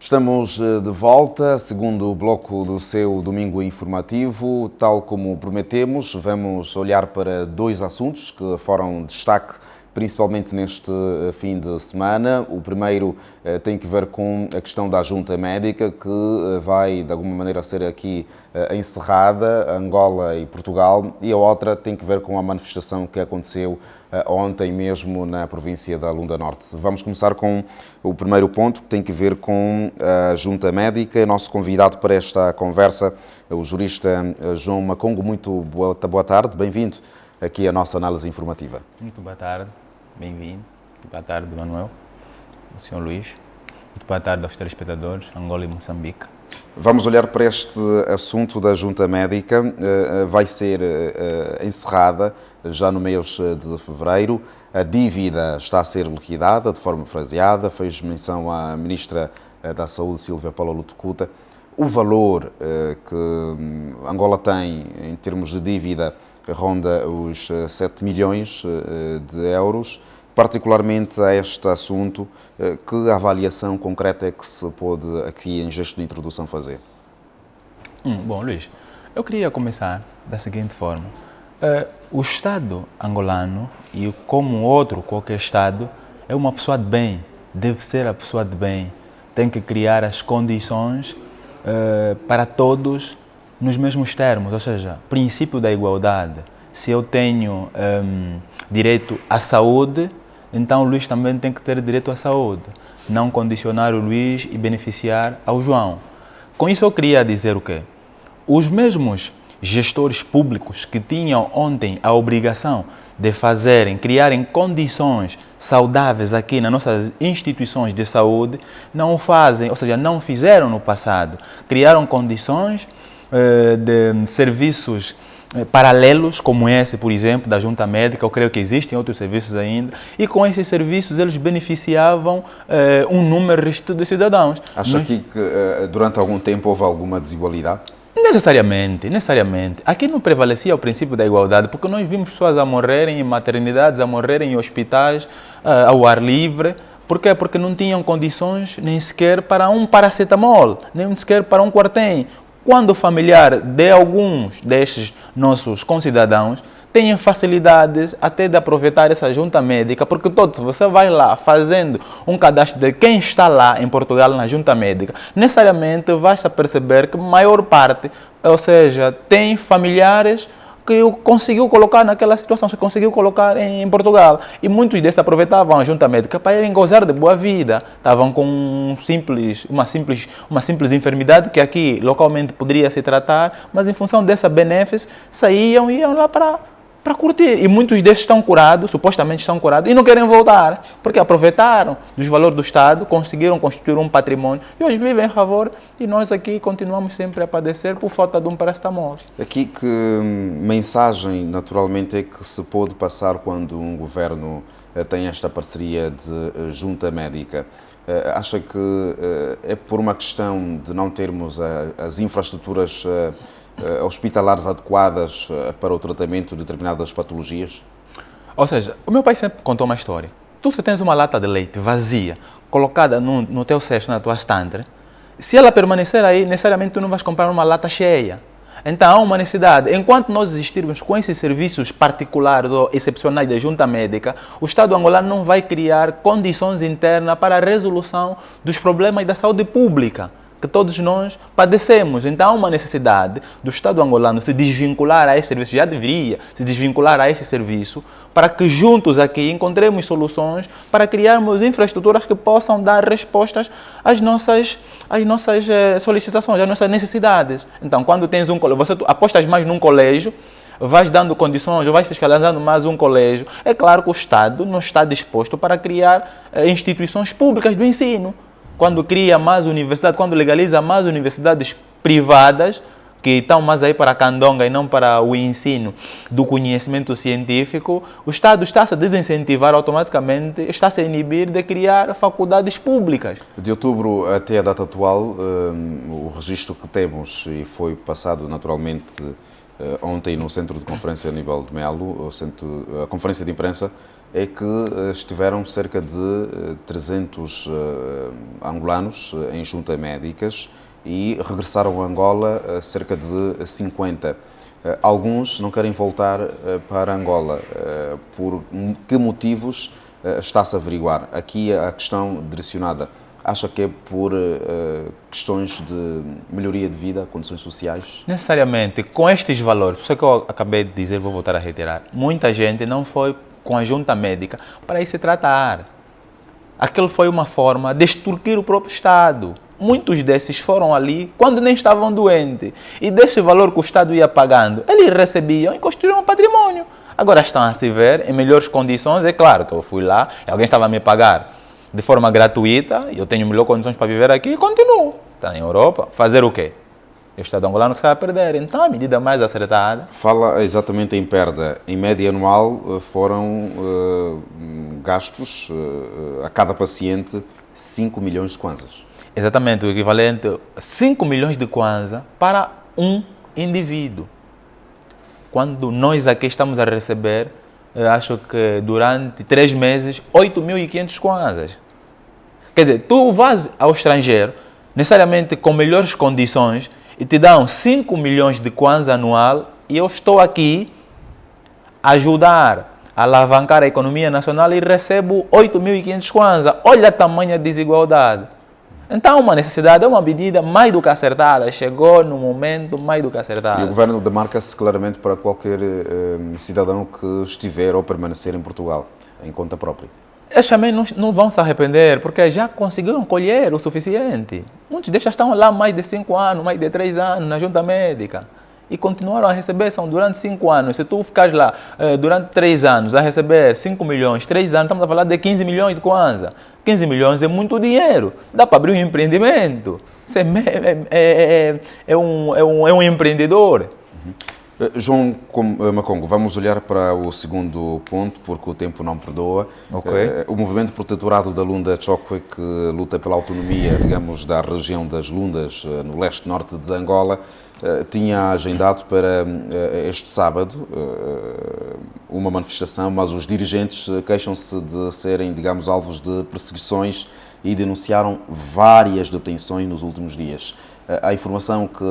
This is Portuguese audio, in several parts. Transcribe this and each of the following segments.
Estamos de volta, segundo o bloco do seu Domingo Informativo. Tal como prometemos, vamos olhar para dois assuntos que foram destaque, principalmente neste fim de semana. O primeiro tem que ver com a questão da junta médica, que vai, de alguma maneira, ser aqui encerrada, Angola e Portugal. E a outra tem que ver com a manifestação que aconteceu ontem mesmo na província da Lunda Norte. Vamos começar com o primeiro ponto, que tem que ver com a junta médica. Nosso convidado para esta conversa, o jurista João Macongo. Muito boa tarde, bem-vindo aqui à nossa análise informativa. Muito boa tarde, bem-vindo. Boa tarde, Manuel, o Sr. Luís. Muito boa tarde aos telespectadores, Angola e Moçambique. Vamos olhar para este assunto da junta médica. Vai ser encerrada já no mês de fevereiro. A dívida está a ser liquidada de forma fraseada. Fez menção à Ministra da Saúde, Silvia Paula Lutucuta. O valor que Angola tem em termos de dívida ronda os 7 milhões de euros. Particularmente a este assunto, que avaliação concreta é que se pôde aqui em gesto de introdução fazer? Bom, Luís, eu queria começar da seguinte forma. O Estado angolano, e como outro qualquer Estado, é uma pessoa de bem, deve ser a pessoa de bem. Tem que criar as condições para todos nos mesmos termos, ou seja, princípio da igualdade. Se eu tenho direito à saúde, então o Luís também tem que ter direito à saúde. Não condicionar o Luís e beneficiar ao João. Com isso eu queria dizer o quê? Os mesmos gestores públicos que tinham ontem a obrigação de criarem condições saudáveis aqui nas nossas instituições de saúde, não o fazem, ou seja, não fizeram no passado. Criaram condições de serviços paralelos, como esse, por exemplo, da junta médica. Eu creio que existem outros serviços ainda, e com esses serviços eles beneficiavam um número restrito de cidadãos. Acha que durante algum tempo houve alguma desigualdade? Necessariamente. Aqui não prevalecia o princípio da igualdade, porque nós vimos pessoas a morrerem em maternidades, a morrerem em hospitais, ao ar livre. Por quê? Porque não tinham condições nem sequer para um paracetamol, nem sequer para um quartem. Quando o familiar de alguns destes nossos concidadãos tem facilidades até de aproveitar essa junta médica, porque você vai lá fazendo um cadastro de quem está lá em Portugal na junta médica, necessariamente vai-se a perceber que a maior parte, ou seja, tem familiares que conseguiu colocar naquela situação, se conseguiu colocar em Portugal. E muitos desses aproveitavam a junta médica para irem gozar de boa vida. Estavam com uma simples enfermidade que aqui localmente poderia se tratar, mas em função dessa benefício saíam e iam lá para curtir. E muitos desses estão curados, supostamente estão curados, e não querem voltar, porque aproveitaram dos valores do Estado, conseguiram constituir um patrimônio e hoje vivem em favor, e nós aqui continuamos sempre a padecer por falta de um paracetamol. Aqui que mensagem naturalmente é que se pode passar quando um governo tem esta parceria de junta médica? Acha que é por uma questão de não termos as infraestruturas hospitalares adequadas para o tratamento de determinadas patologias? Ou seja, o meu pai sempre contou uma história. Se tens uma lata de leite vazia, colocada no teu cesto, na tua estante, se ela permanecer aí, necessariamente tu não vais comprar uma lata cheia. Então há uma necessidade. Enquanto nós existirmos com esses serviços particulares ou excepcionais da junta médica, o Estado angolano não vai criar condições internas para a resolução dos problemas da saúde pública que todos nós padecemos. Então há uma necessidade do Estado angolano se desvincular a esse serviço, já deveria se desvincular a esse serviço, para que juntos aqui encontremos soluções para criarmos infraestruturas que possam dar respostas às nossas solicitações, às nossas necessidades. Então, quando tens você apostas mais num colégio, vais dando condições, ou vais fiscalizando mais um colégio, é claro que o Estado não está disposto para criar instituições públicas do ensino. Quando cria mais universidades, quando legaliza mais universidades privadas, que estão mais aí para a candonga e não para o ensino do conhecimento científico, o Estado está-se a desincentivar automaticamente, está-se a inibir de criar faculdades públicas. De outubro até a data atual, o registro que temos, e foi passado naturalmente ontem no Centro de Conferência Aníbal de Melo, a Conferência de Imprensa, é que estiveram cerca de 300 angolanos em junta médicas e regressaram a Angola cerca de 50. Alguns não querem voltar para Angola. Por que motivos está-se a averiguar? Aqui a questão direcionada. Acha que é por questões de melhoria de vida, condições sociais? Necessariamente, com estes valores, isso que eu acabei de dizer, vou voltar a reiterar, muita gente não foi com a junta médica para ir se tratar. Aquilo foi uma forma de extorquir o próprio Estado. Muitos desses foram ali quando nem estavam doentes. E desse valor que o Estado ia pagando, eles recebiam e construíram um patrimônio. Agora estão a se ver em melhores condições. É claro que eu fui lá e alguém estava a me pagar de forma gratuita e eu tenho melhores condições para viver aqui e continuo. Está na Europa. Fazer o quê? O Estado angolano que está a perder. Então, a medida mais acertada... Fala exatamente em perda. Em média anual foram gastos a cada paciente 5 milhões de kwanzas. Exatamente, o equivalente a 5 milhões de kwanza para um indivíduo. Quando nós aqui estamos a receber, eu acho que durante 3 meses, 8.500 kwanzas. Quer dizer, tu vais ao estrangeiro, necessariamente com melhores condições, e te dão 5 milhões de kwanza anual, e eu estou aqui a ajudar a alavancar a economia nacional e recebo 8.500 kwanza. Olha a tamanha desigualdade. Então, uma necessidade, é uma medida mais do que acertada. Chegou no momento mais do que acertada. E o governo demarca-se claramente para qualquer cidadão que estiver ou permanecer em Portugal, em conta própria. Eles também não vão se arrepender, porque já conseguiram colher o suficiente. Muitos destes estão lá mais de 5 anos, mais de 3 anos na junta médica. E continuaram a receber, são durante 5 anos. Se tu ficares lá durante 3 anos a receber 5 milhões, 3 anos, estamos a falar de 15 milhões de kwanza. 15 milhões é muito dinheiro. Dá para abrir um empreendimento. Você é um empreendedor. João Macongo, vamos olhar para o segundo ponto, porque o tempo não perdoa. Okay. O movimento protetorado da Lunda Chokwe, que luta pela autonomia, digamos, da região das Lundas, no leste-norte de Angola, tinha agendado para este sábado uma manifestação, mas os dirigentes queixam-se de serem, digamos, alvos de perseguições e denunciaram várias detenções nos últimos dias. A informação que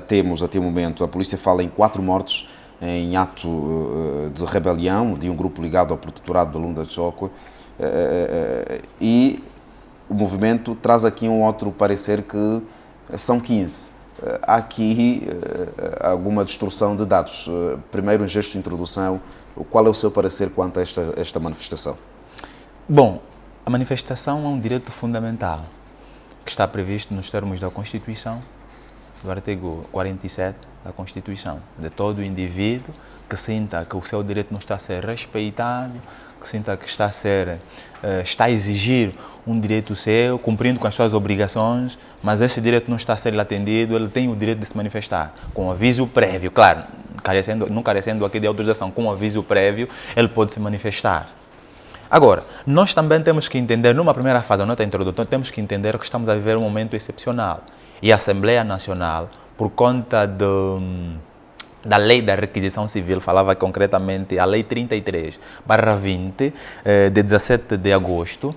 temos até o momento, a polícia fala em 4 mortes em ato de rebelião de um grupo ligado ao protetorado da Lunda Chokwe, e o movimento traz aqui um outro parecer que são 15. Há aqui alguma distorção de dados. Primeiro, um gesto de introdução, qual é o seu parecer quanto a esta manifestação? Bom, a manifestação é um direito fundamental que está previsto nos termos da Constituição, do artigo 47 da Constituição, de todo indivíduo que sinta que o seu direito não está a ser respeitado, que sinta que está a exigir um direito seu, cumprindo com as suas obrigações, mas esse direito não está a ser atendido, ele tem o direito de se manifestar, com aviso prévio, claro, não carecendo aqui de autorização, com aviso prévio, ele pode se manifestar. Agora, nós também temos que entender, numa primeira fase, a nota introdutória, temos que entender que estamos a viver um momento excepcional. E a Assembleia Nacional, por conta da Lei da Requisição Civil, falava concretamente a Lei 33/20, de 17 de agosto,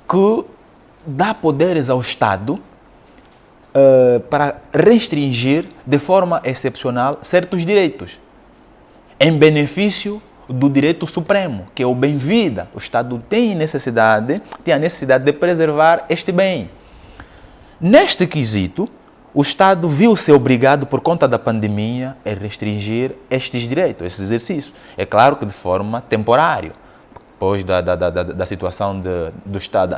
que dá poderes ao Estado para restringir de forma excepcional certos direitos, em benefício do direito supremo, que é o bem-vida. O Estado tem a necessidade de preservar este bem. Neste quesito, o Estado viu-se obrigado, por conta da pandemia, a restringir estes direitos, esses exercícios. É claro que de forma temporária, depois da situação do Estado,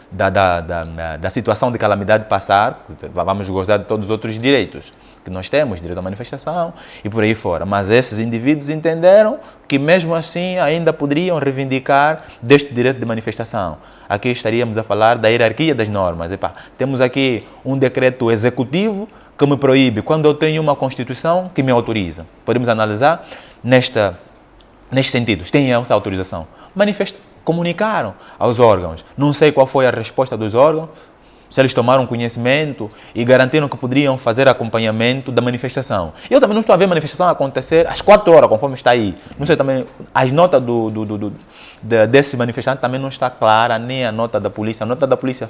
da situação de calamidade passar, vamos gozar de todos os outros direitos que nós temos, direito à manifestação e por aí fora. Mas esses indivíduos entenderam que mesmo assim ainda poderiam reivindicar deste direito de manifestação. Aqui estaríamos a falar da hierarquia das normas. Temos aqui um decreto executivo que me proíbe quando eu tenho uma Constituição que me autoriza. Podemos analisar neste sentido. Tem essa autorização. Comunicaram aos órgãos. Não sei qual foi a resposta dos órgãos. Se eles tomaram conhecimento e garantiram que poderiam fazer acompanhamento da manifestação. Eu também não estou a ver a manifestação acontecer às 4 horas, conforme está aí. Não sei também, as notas desse manifestante também não está clara, nem a nota da polícia. A nota da polícia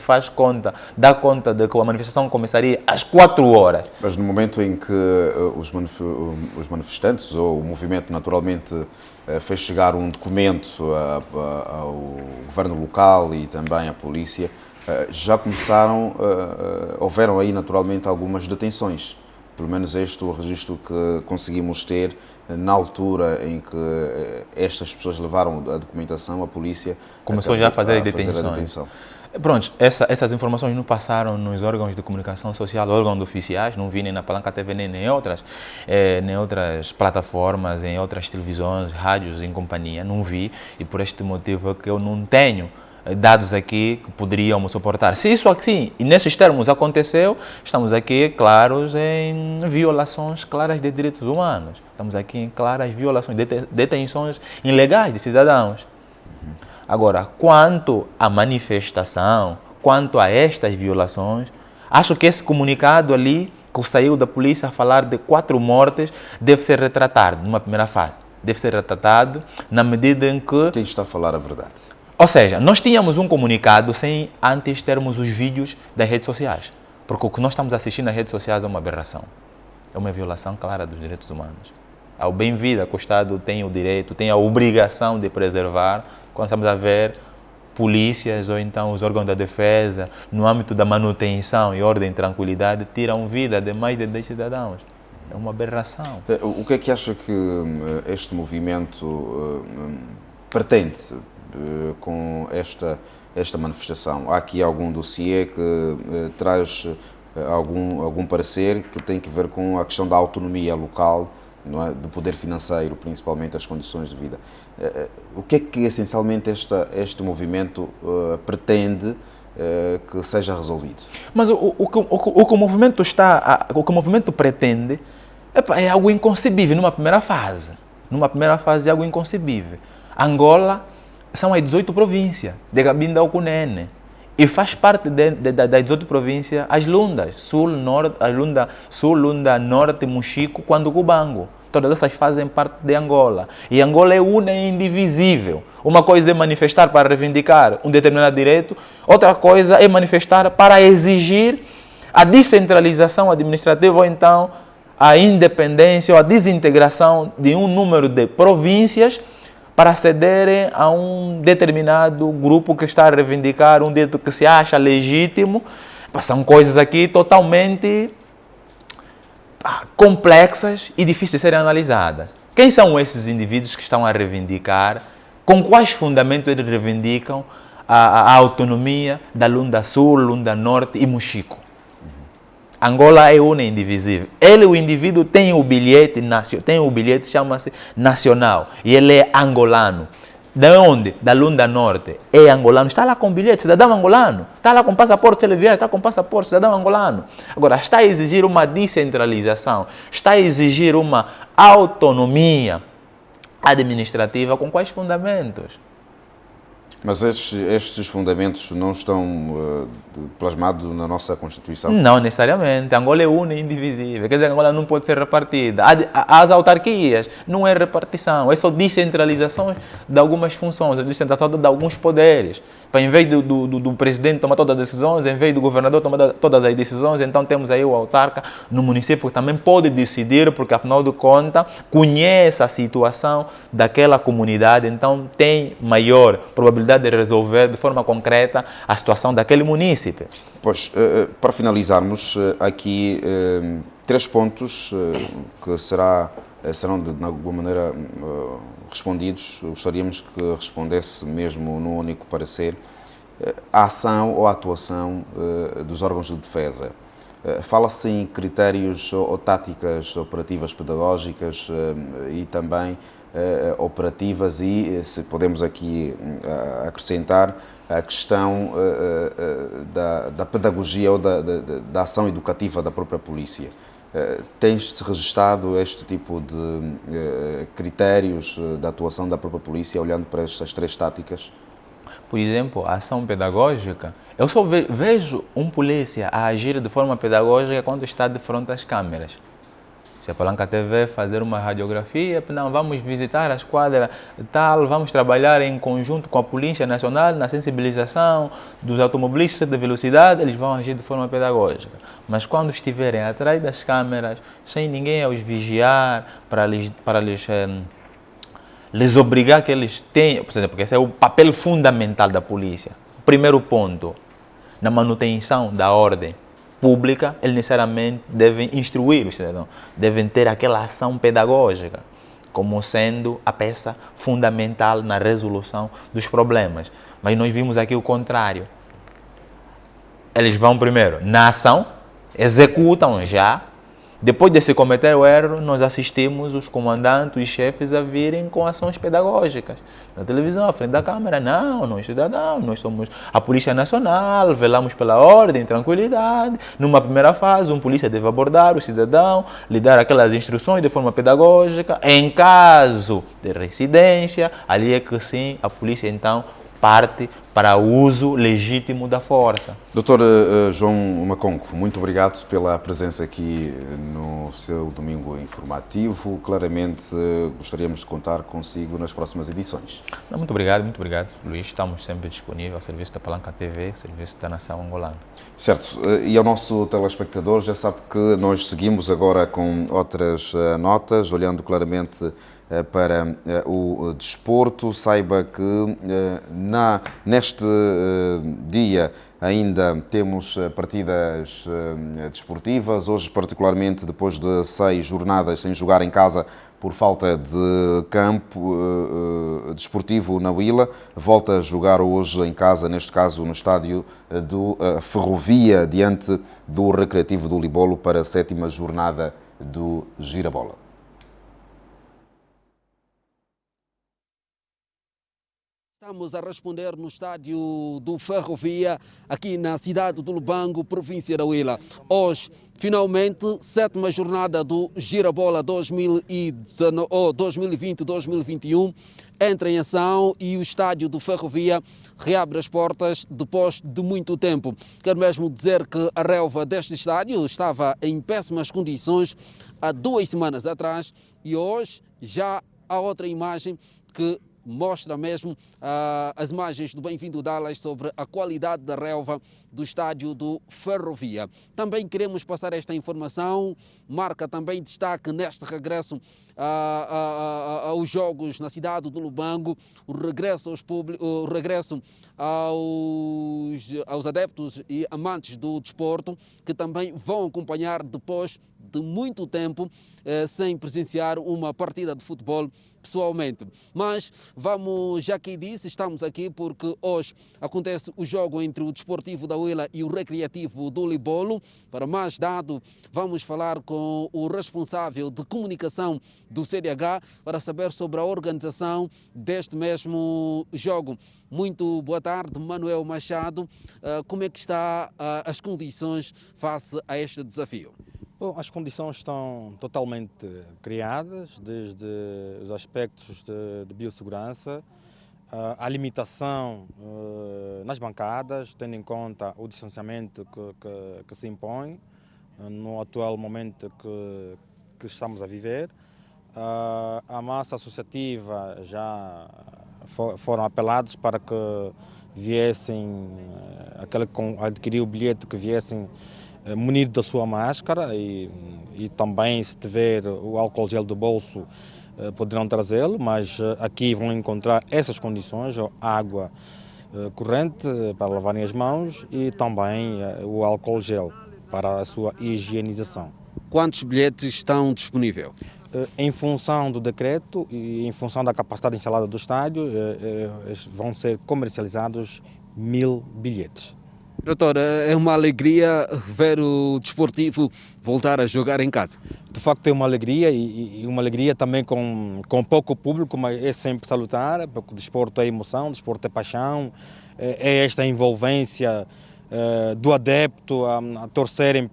dá conta de que a manifestação começaria às 4 horas. Mas no momento em que os manifestantes ou o movimento naturalmente fez chegar um documento ao governo local e também à polícia, já começaram, houveram aí naturalmente algumas detenções. Pelo menos este é o registro que conseguimos ter na altura em que estas pessoas levaram a documentação, a polícia começou já a fazer a detenção. Pronto, essas informações não passaram nos órgãos de comunicação social, órgãos oficiais, não vi nem na Palanca TV nem em outras plataformas, em outras televisões, rádios em companhia, não vi, e por este motivo é que eu não tenho dados aqui que poderiam suportar. Se isso assim, e nesses termos aconteceu, estamos aqui claros em violações claras de direitos humanos. Estamos aqui em claras violações, detenções ilegais de cidadãos. Agora, quanto à manifestação, quanto a estas violações, acho que esse comunicado ali, que saiu da polícia a falar de 4 mortes, deve ser retratado numa primeira fase. Deve ser retratado na medida em que... Quem está a falar a verdade? Ou seja, nós tínhamos um comunicado sem antes termos os vídeos das redes sociais. Porque o que nós estamos assistindo nas redes sociais é uma aberração. É uma violação clara dos direitos humanos. Ao bem-vida que o Estado tem o direito, tem a obrigação de preservar, quando estamos a ver polícias ou então os órgãos da defesa, no âmbito da manutenção e ordem e tranquilidade, tiram vida de mais de 10 cidadãos. É uma aberração. O que é que acha que este movimento pretende com esta manifestação? Há aqui algum dossiê que traz algum parecer que tem que ver com a questão da autonomia local, não é? Do poder financeiro, principalmente as condições de vida. O que é que essencialmente este movimento pretende que seja resolvido? Mas o que o movimento pretende é algo inconcebível numa primeira fase. Numa primeira fase é algo inconcebível. Angola são as 18 províncias de Cabinda ao Cunene. E faz parte das 18 províncias as lundas, sul, lunda norte, Mochico, Cubango. Todas essas fazem parte de Angola. E Angola é una e indivisível. Uma coisa é manifestar para reivindicar um determinado direito, outra coisa é manifestar para exigir a descentralização administrativa ou então a independência ou a desintegração de um número de províncias para cederem a um determinado grupo que está a reivindicar um direito que se acha legítimo. São coisas aqui totalmente complexas e difíceis de serem analisadas. Quem são esses indivíduos que estão a reivindicar? Com quais fundamentos eles reivindicam a autonomia da Lunda Sul, Lunda Norte e Mochico? Angola é una e indivisível. O indivíduo, tem o bilhete, chama-se nacional, e ele é angolano. De onde? Da Lunda Norte. É angolano, está lá com bilhete, cidadão angolano. Está lá com passaporte, se ele viaja, está com passaporte, cidadão angolano. Agora, está a exigir uma descentralização, está a exigir uma autonomia administrativa com quais fundamentos? Mas estes fundamentos não estão plasmados na nossa Constituição? Não necessariamente. Angola é una e indivisível. Quer dizer, Angola não pode ser repartida. As autarquias não é repartição, é só descentralização de algumas funções, descentralização de alguns poderes. Para, em vez do presidente tomar todas as decisões, em vez do governador tomar todas as decisões, então temos aí o autarca no município que também pode decidir, porque afinal de contas conhece a situação daquela comunidade, então tem maior probabilidade de resolver de forma concreta a situação daquele município. Pois, para finalizarmos, aqui 3 pontos que serão de alguma maneira respondidos. Gostaríamos que respondesse mesmo num único parecer a ação ou a atuação dos órgãos de defesa. Fala-se em critérios ou táticas operativas pedagógicas e também operativas e, se podemos aqui acrescentar, a questão da pedagogia ou da ação educativa da própria polícia. Tem-se registrado este tipo de critérios da atuação da própria polícia, olhando para estas 3 táticas? Por exemplo, a ação pedagógica, eu só vejo um polícia a agir de forma pedagógica quando está de frente às câmeras. Se a Palanca TV fazer uma radiografia, não, vamos visitar a esquadra tal, vamos trabalhar em conjunto com a Polícia Nacional na sensibilização dos automobilistas de velocidade, eles vão agir de forma pedagógica. Mas quando estiverem atrás das câmeras, sem ninguém a os vigiar, para lhes obrigar que eles tenham, porque esse é o papel fundamental da polícia. Primeiro ponto, na manutenção da ordem pública, eles necessariamente devem instruir os cidadãos, devem ter aquela ação pedagógica como sendo a peça fundamental na resolução dos problemas. Mas nós vimos aqui o contrário. Eles vão primeiro na ação, executam já. Depois de se cometer o erro, nós assistimos os comandantes, os chefes a virem com ações pedagógicas. Na televisão, à frente da câmera, não, nós cidadãos, nós somos a Polícia Nacional, velamos pela ordem, tranquilidade. Numa primeira fase, um polícia deve abordar o cidadão, lhe dar aquelas instruções de forma pedagógica. Em caso de reincidência, ali é que sim, a polícia então parte para o uso legítimo da força. Dr. João Maconco, muito obrigado pela presença aqui no seu Domingo Informativo. Claramente gostaríamos de contar consigo nas próximas edições. Muito obrigado, Luís. Estamos sempre disponíveis ao serviço da Palanca TV, serviço da nação angolana. Certo. E ao nosso telespectador, já sabe que nós seguimos agora com outras notas, olhando claramente para o desporto. Saiba que neste dia ainda temos partidas desportivas. Hoje, particularmente, depois de 6 jornadas sem jogar em casa por falta de campo desportivo na Huila, volta a jogar hoje em casa, neste caso no estádio do Ferrovia, diante do Recreativo do Libolo, para a 7ª jornada do Girabola. Estamos a responder no estádio do Ferrovia, aqui na cidade do Lubango, província da Huila. Hoje, finalmente, 7ª jornada do Girabola 2020-2021 entra em ação e o estádio do Ferrovia reabre as portas depois de muito tempo. Quero mesmo dizer que a relva deste estádio estava em péssimas condições há 2 semanas atrás e hoje já há outra imagem que mostra mesmo as imagens do Bem-vindo Dallas sobre a qualidade da relva do estádio do Ferrovia. Também queremos passar esta informação, marca também destaque neste regresso aos jogos na cidade do Lubango, o regresso aos adeptos e amantes do desporto, que também vão acompanhar depois de muito tempo sem presenciar uma partida de futebol pessoalmente. Mas vamos, já que disse, estamos aqui porque hoje acontece o jogo entre o Desportivo da Huila e o Recreativo do Libolo. Para mais dado, vamos falar com o responsável de comunicação do CDH para saber sobre a organização deste mesmo jogo. Muito boa tarde, Manuel Machado. Como é que está as condições face a este desafio? Bom, as condições estão totalmente criadas, desde os aspectos de biossegurança, a limitação nas bancadas, tendo em conta o distanciamento que se impõe no atual momento que estamos a viver. A massa associativa já foram apelados para que viessem, aquele que adquiriu o bilhete, que viessem munido da sua máscara e também, se tiver o álcool gel do bolso, poderão trazê-lo, mas aqui vão encontrar essas condições, água corrente para lavarem as mãos e também o álcool gel para a sua higienização. Quantos bilhetes estão disponíveis? Em função do decreto e em função da capacidade instalada do estádio, vão ser comercializados 1000 bilhetes. Doutor, é uma alegria ver o Desportivo voltar a jogar em casa. De facto é uma alegria e uma alegria também com pouco público, mas é sempre salutar, porque o desporto é emoção, o desporto é paixão, é esta envolvência do adepto a torcerem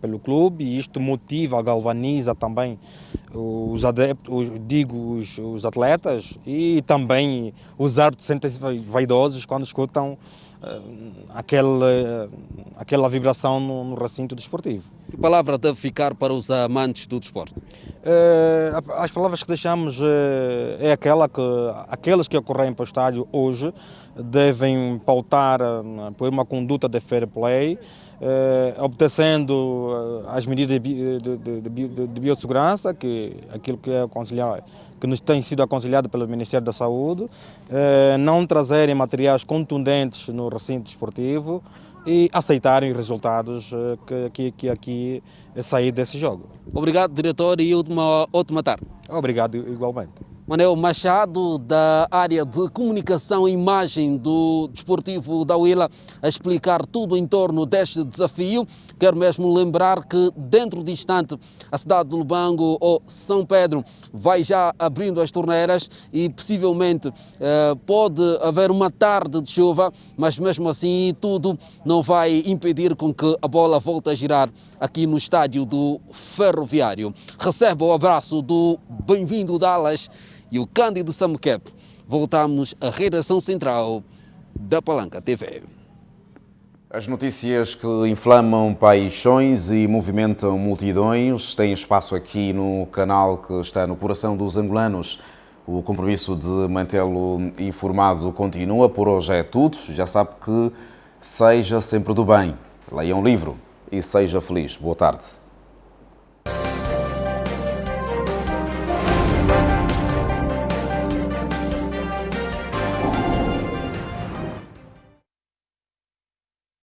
pelo clube, e isto motiva, galvaniza também os adeptos, os atletas, e também os árbitros sentem-se vaidosos quando escutam aquela vibração no recinto desportivo. Que palavra deve ficar para os amantes do desporto? As palavras que deixamos é aqueles que ocorrem para o estádio hoje devem pautar por uma conduta de fair play, obedecendo as medidas de biossegurança, aquilo que nos tem sido aconselhado pelo Ministério da Saúde, não trazerem materiais contundentes no recinto desportivo e aceitarem os resultados que aqui sair desse jogo. Obrigado, diretor, e uma ótima tarde. Obrigado, igualmente. Manel Machado, da área de comunicação e imagem do Desportivo da Huila, a explicar tudo em torno deste desafio. Quero mesmo lembrar que dentro de instante a cidade de Lubango ou São Pedro vai já abrindo as torneiras e possivelmente pode haver uma tarde de chuva, mas mesmo assim tudo não vai impedir com que a bola volte a girar aqui no estádio do Ferroviário. Receba o abraço do Bem-vindo Dallas e o Cândido Samuquep. Voltamos à redação central da Palanca TV. As notícias que inflamam paixões e movimentam multidões têm espaço aqui no canal que está no coração dos angolanos. O compromisso de mantê-lo informado continua. Por hoje é tudo. Já sabe que seja sempre do bem. Leia um livro e seja feliz. Boa tarde.